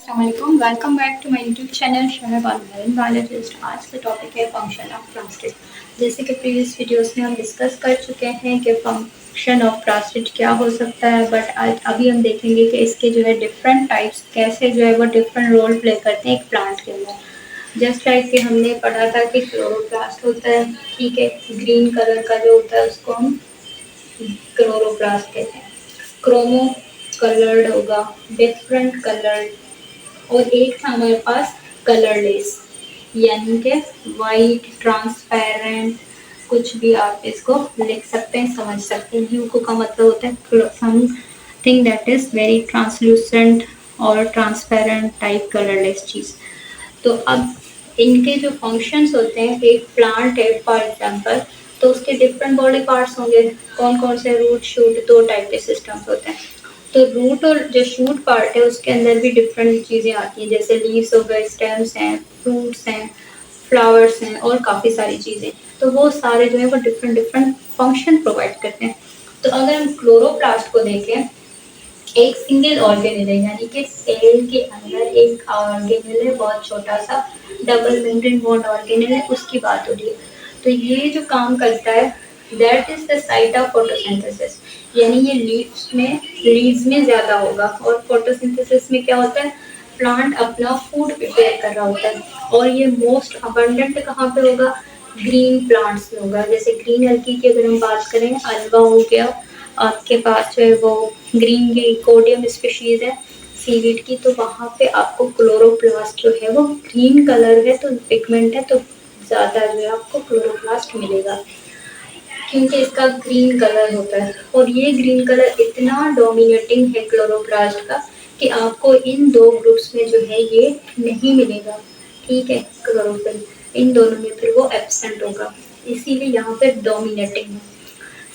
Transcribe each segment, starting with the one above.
अस्सलामुअलैकुम, welcome back to my YouTube channel Shahab online biologist. आज का टॉपिक है फंक्शन ऑफ प्लास्टिड। जैसे कि प्रीवियस वीडियोस में हम डिस्कस कर चुके हैं कि फंक्शन ऑफ प्लास्टिड क्या हो सकता है, बट आज अभी हम देखेंगे कि इसके जो है डिफरेंट टाइप्स कैसे जो है वो डिफरेंट रोल प्ले करते हैं एक प्लांट के अंदर। जस्ट लाइक कि हमने पढ़ा था कि क्लोरोप्लास्ट होता है, ठीक है, ग्रीन कलर का जो होता है उसको हम क्लोरोप्लास्ट कहते हैं। क्रोमो कलर्ड होगा, डिफरेंट कलर्ड, और एक था हमारे पास कलरलेस, यानी कि वाइट ट्रांसपेरेंट, कुछ भी आप इसको लिख सकते हैं, समझ सकते हैं। ह्यू का मतलब होता है something that is very translucent और ट्रांसपेरेंट टाइप कलरलेस चीज। तो अब इनके जो फंक्शंस होते हैं, एक प्लांट है फॉर एग्जांपल, तो उसके डिफरेंट बॉडी पार्ट्स होंगे। कौन कौन से? रूट, शूट, दो टाइप के सिस्टम्स होते हैं। तो रूट और जो शूट पार्ट है उसके अंदर भी डिफरेंट चीज़ें आती हैं, जैसे लीव्स हो गए, स्टेम्स हैं, फ्रूट्स हैं, फ्लावर्स हैं और काफ़ी सारी चीज़ें। तो वो सारे जो है वो डिफरेंट डिफरेंट फंक्शन प्रोवाइड करते हैं। तो अगर हम क्लोरोप्लास्ट को देखें, एक सिंगल ऑर्गेनेल है, यानी कि सेल के अंदर एक ऑर्गेनेल है, बहुत छोटा सा डबल मेम्ब्रेन बॉन्ड ऑर्गेनेल है, उसकी बात हो रही है। तो ये जो काम करता है, that is the site of photosynthesis, यानी ये लीव्स में ज़्यादा होगा। और फोटोसिंथेसिस में क्या होता है? प्लांट अपना फूड प्रिपेयर कर रहा होता है, और ये मोस्ट अबंडेंट कहाँ पे होगा? ग्रीन प्लांट्स में होगा। जैसे ग्रीन एल्गी की अगर हम बात करें, अल्वा हो गया, आपके पास जो है वो ग्रीन की कोडियम स्पीशीज है सीवीड की, तो वहाँ पे आपको क्लोरोप्लास्ट जो है वो ग्रीन कलर है, तो पिगमेंट है, तो ज़्यादा जो है आपको क्लोरोप्लास्ट मिलेगा, क्योंकि इसका ग्रीन कलर होता है। और ये ग्रीन कलर इतना डोमिनेटिंग है क्लोरोप्लास्ट का कि आपको इन दो ग्रुप्स में जो है ये नहीं मिलेगा, ठीक है, क्लोरोफिल इन दोनों में फिर वो एब्सेंट होगा, इसीलिए यहाँ पे डोमिनेटिंग है।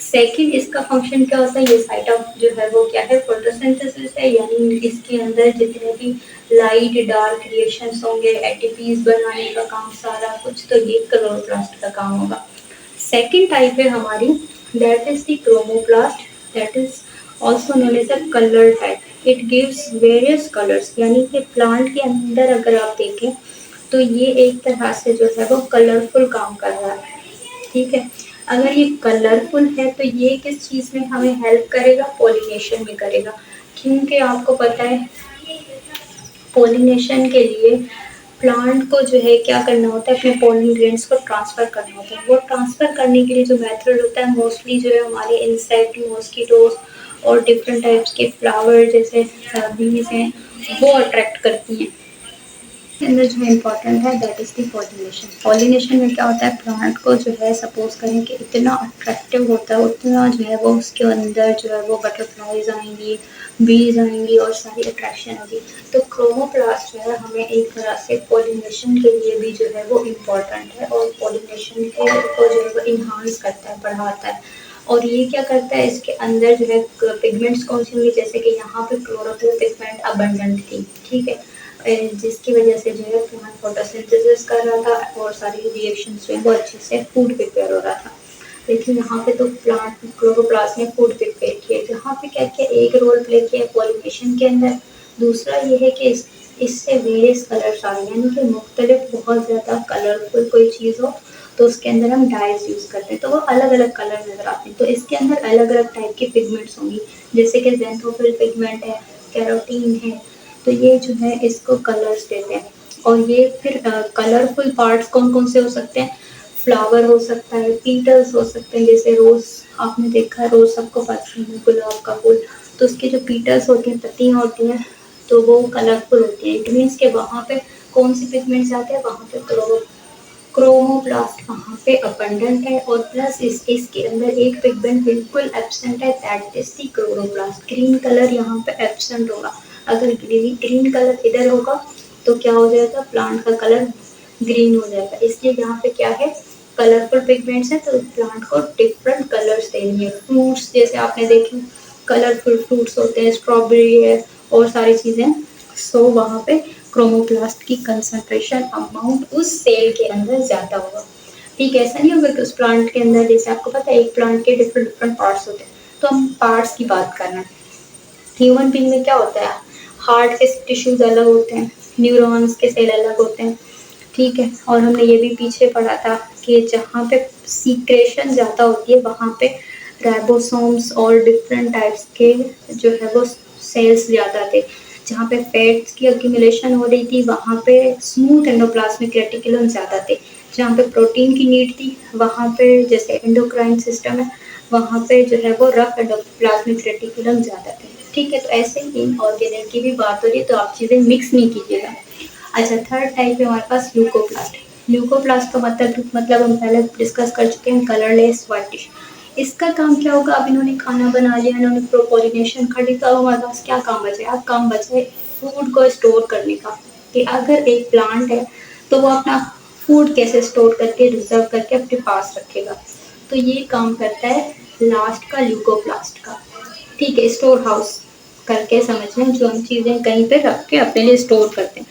सेकंड, इसका फंक्शन क्या होता है? ये साइट ऑफ जो है वो क्या है? फोटोसिंथेसिस है, यानी इसके अंदर जितने भी लाइट डार्क रिएक्शंस होंगे, एटीपीज बनाने का काम सारा कुछ, तो ये क्लोरोप्लास्ट का काम होगा। सेकंड टाइप है हमारी, that is the chromoplast, that is also known as a colour type. It gives various colours, यानी कि प्लांट के अंदर अगर आप देखें तो ये एक तरह से जो है वो कलरफुल काम कर रहा है, ठीक है। अगर ये कलरफुल है तो ये किस चीज़ में हमें हेल्प करेगा? पॉलिनेशन में करेगा, क्योंकि आपको पता है पॉलिनेशन के लिए प्लांट को जो है क्या करना होता है? अपने पोलन ग्रेन्स को ट्रांसफ़र करना होता है। वो ट्रांसफ़र करने के लिए जो मेथड होता है, मोस्टली जो है हमारे इंसेक्ट, मॉस्किटोज और डिफरेंट टाइप्स के फ्लावर जैसे बीज हैं, वो अट्रैक्ट करती हैं। के अंदर जो इम्पोर्टेंट है that is the pollination. Pollination में क्या होता है? प्लांट को जो है सपोज करें कि इतना अट्रैक्टिव होता है, उतना जो है वो उसके अंदर जो है वो बटरफ्लाइज आएंगी, बीज आएंगी और सारी अट्रैक्शन होगी। तो क्रोमोप्लास्ट जो है हमें एक तरह से पॉलिनेशन के लिए भी जो है वो इम्पोर्टेंट है, और पॉलिनेशन को जो है वो इन्हांस करता है, बढ़ाता है। और ये क्या करता है? इसके अंदर जो है पिगमेंट्स कौन सी होंगी? जैसे कि यहाँ पे क्लोरोफिल पिगमेंट अबंडेंट थी, ठीक है, जिसकी वजह से जो है प्लांट फोटोसिंथेसिस कर रहा था और सारी रिएक्शंस जो है वो अच्छे से फूड प्रिपेयर हो रहा था। लेकिन यहाँ पे तो प्लांट क्लोरोप्लास्ट ने फूड प्रिपेयर किया, जहाँ पे क्या किया? एक रोल प्ले किया पॉलिनेशन के अंदर। दूसरा ये है कि इससे वेरियस कलर्स आ रहे हैं, यानी कि मुख्तलिफ बहुत ज़्यादा कलरफुल कोई चीज़ हो तो उसके अंदर हम डाइज यूज़ करते हैं, तो वो अलग अलग कलर नज़र आते हैं। तो इसके अंदर अलग अलग टाइप की पिगमेंट्स होंगी, जैसे कि जेंथोफिल पिगमेंट है, कैरोटीन है, तो ये जो है इसको कलर्स देते हैं। और ये फिर कलरफुल पार्ट्स कौन कौन से हो सकते हैं? फ्लावर हो सकता है, पीटल्स हो सकते हैं, जैसे रोज आपने देखा है, रोज सबको पसंद है, गुलाब का फूल, तो उसके जो पीटल्स होती हैं, पत्तियाँ होती हैं, तो वो कलरफुल होती है। इट मीन्स के वहाँ पे कौन सी पिगमेंट्स आते हैं? वहाँ पे क्रोमोप्लास्ट वहाँ पे अबंडेंट है, और प्लस इसके अंदर एक पिगमेंट बिल्कुल एब्सेंट है, that is the chloroplast. Green colour यहाँ पे एब्सेंट होगा। अगर ग्रीन कलर इधर होगा तो क्या हो जाएगा? प्लांट का कलर ग्रीन हो जाएगा। इसलिए यहाँ पे क्या है? कलरफुल पिगमेंट्स है, तो प्लांट को डिफरेंट कलर्स देंगे। फ्रूट्स जैसे आपने देखे कलरफुल फ्रूट्स होते हैं, स्ट्रॉबेरी है और सारी चीज़ें, सो वहाँ पे क्रोमोप्लास्ट की कंसंट्रेशन अमाउंट उस सेल के अंदर ज़्यादा होगा। ठीक है, ऐसा नहीं होगा कि उस प्लांट के अंदर, जैसे आपको पता है एक प्लांट के डिफरेंट डिफरेंट पार्ट्स होते हैं, तो हम पार्ट्स की बात कर रहे हैं। ह्यूमन बीइंग में क्या होता है? हार्ट के टिश्यूज़ अलग होते हैं, न्यूरॉन्स के सेल अलग होते हैं, ठीक है। और हमने ये भी पीछे पढ़ा था कि जहाँ पे सीक्रेशन ज़्यादा होती है वहाँ पे राइबोसोम्स और डिफरेंट टाइप्स के जो है वो सेल्स ज़्यादा थे। जहाँ पे फैट्स की एक्यूमुलेशन हो रही थी वहाँ पे स्मूथ एंडोप्लाज्मिक रेटिकुलम ज़्यादा थे। जहाँ पे प्रोटीन की नीड थी वहाँ पे जैसे एंडोक्राइन सिस्टम है वहाँ पे जो है वो रफ एंडोप्लाज्मिक रेटिकुलम ज़्यादा थे, ठीक है। तो ऐसे ही इन ऑर्गेनल की भी बात हो रही है तो आप चीज़ें मिक्स नहीं कीजिएगा। अच्छा, थर्ड टाइप है हमारे पास ल्यूकोप्लास्ट। ल्यूकोप्लास्ट का मतलब हम पहले डिस्कस कर चुके हैं, कलरलेस व्हाइटिश। इसका काम क्या होगा, अब इन्होंने खाना बना लिया, इन्होंने प्रोपोलिनेशन कर ली, तो अब हमारे पास क्या काम बचे, अब काम बचे फूड को स्टोर करने का। कि अगर एक प्लांट है तो वो अपना फूड कैसे स्टोर करके रिजर्व करके अपने पास रखेगा, तो ये काम करता है लास्ट का ल्यूकोप्लास्ट का, ठीक है। स्टोर हाउस करके समझ लें, जो हम चीज़ें कहीं पे रख के अपने लिए स्टोर करते हैं।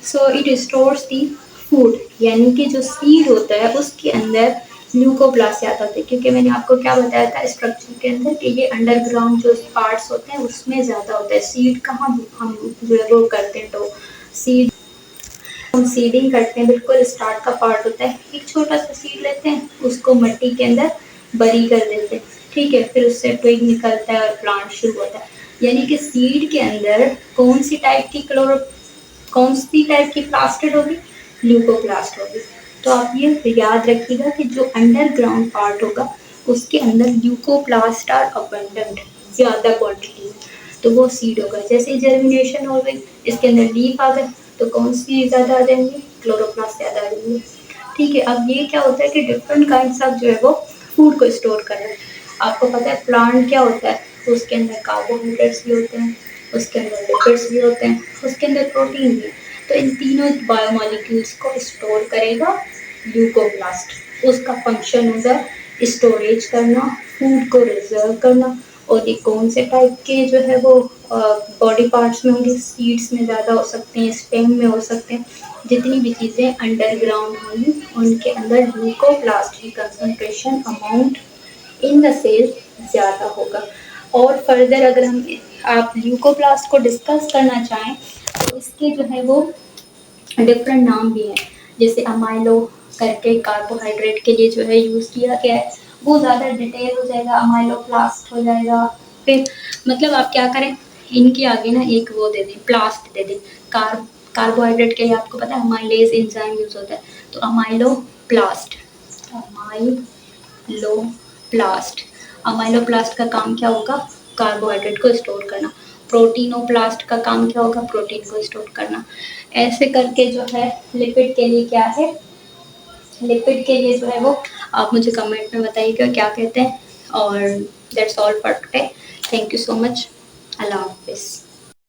So it stores the food, यानी कि जो सीड होता है उसके अंदर ल्यूकोप्लास्ट ज़्यादा होते हैं, क्योंकि मैंने आपको क्या बताया था स्ट्रक्चर के अंदर कि ये अंडरग्राउंड जो पार्ट्स होते हैं उसमें ज़्यादा होता है। सीड कहाँ हम जो है वो करते हैं, तो सीड हम सीडिंग करते हैं, बिल्कुल स्टार्ट का पार्ट होता है। एक छोटा सा सीड लेते हैं, उसको मिट्टी के अंदर बरी कर देते हैं, ठीक है। फिर उससे ट्विग निकलता है और प्लांट शुरू होता है। यानी कि सीड के अंदर कौन सी टाइप की प्लास्टिड होगी, ल्यूकोप्लास्ट होगी। तो आप ये याद रखिएगा कि जो अंडरग्राउंड पार्ट होगा उसके अंदर ल्यूकोप्लास्ट आर अबंडेंट, ज़्यादा क्वांटिटी में, तो वो सीड होगा। जैसे ही जर्मिनेशन हो गई, इसके अंदर लीफ आ गए, तो कौन सी ज़्यादा आ जाएंगी, क्लोरोप्लास्ट ज़्यादा आ जाएंगी, ठीक है। अब ये क्या होता है कि डिफरेंट काइंड्स ऑफ जो है वो फूड को स्टोर कर रहे हैं। आपको पता है प्लांट क्या होता है, उसके अंदर कार्बोहाइड्रेट्स भी होते हैं, उसके अंदर लिपिड्स भी होते हैं, उसके अंदर प्रोटीन भी है। तो इन तीनों बायोमोलिक्यूल्स को स्टोर करेगा ल्यूकोप्लास्ट। उसका फंक्शन होगा स्टोरेज करना, फूड को रिजर्व करना। और ये कौन से टाइप के जो है वो बॉडी पार्ट्स में होंगे, सीड्स में ज़्यादा हो सकते हैं, स्टेम में हो सकते हैं। जितनी भी चीज़ें अंडरग्राउंड होंगी उनके अंदर ल्यूकोप्लास्ट की concentration amount in the cell ज़्यादा होगा। और फर्दर अगर हम आप ल्यूकोप्लास्ट को डिस्कस करना चाहें तो इसके जो है वो डिफरेंट नाम भी हैं। जैसे अमाइलो करके कार्बोहाइड्रेट के लिए जो है यूज़ किया गया है, वो ज़्यादा डिटेल हो जाएगा, अमाइलोप्लास्ट हो जाएगा। फिर मतलब आप क्या करें, इनके आगे ना एक वो दे दें, प्लास्ट दे दें। कार्बोहाइड्रेट के लिए आपको पता है अमाइलेज एंजाइम यूज़ होता है, तो अमाइलोप्लास्ट, अमाइलोप्लास्ट। अमाइलोप्लास्ट का काम क्या होगा, कार्बोहाइड्रेट को स्टोर करना। प्रोटीनोप्लास्ट का काम क्या होगा, प्रोटीन को स्टोर करना। ऐसे करके जो है लिपिड के लिए क्या है, लिपिड के लिए जो है वो आप मुझे कमेंट में बताइएगा क्या कहते हैं। और that's all for today, thank you so much, अल्लाह हाफिज़।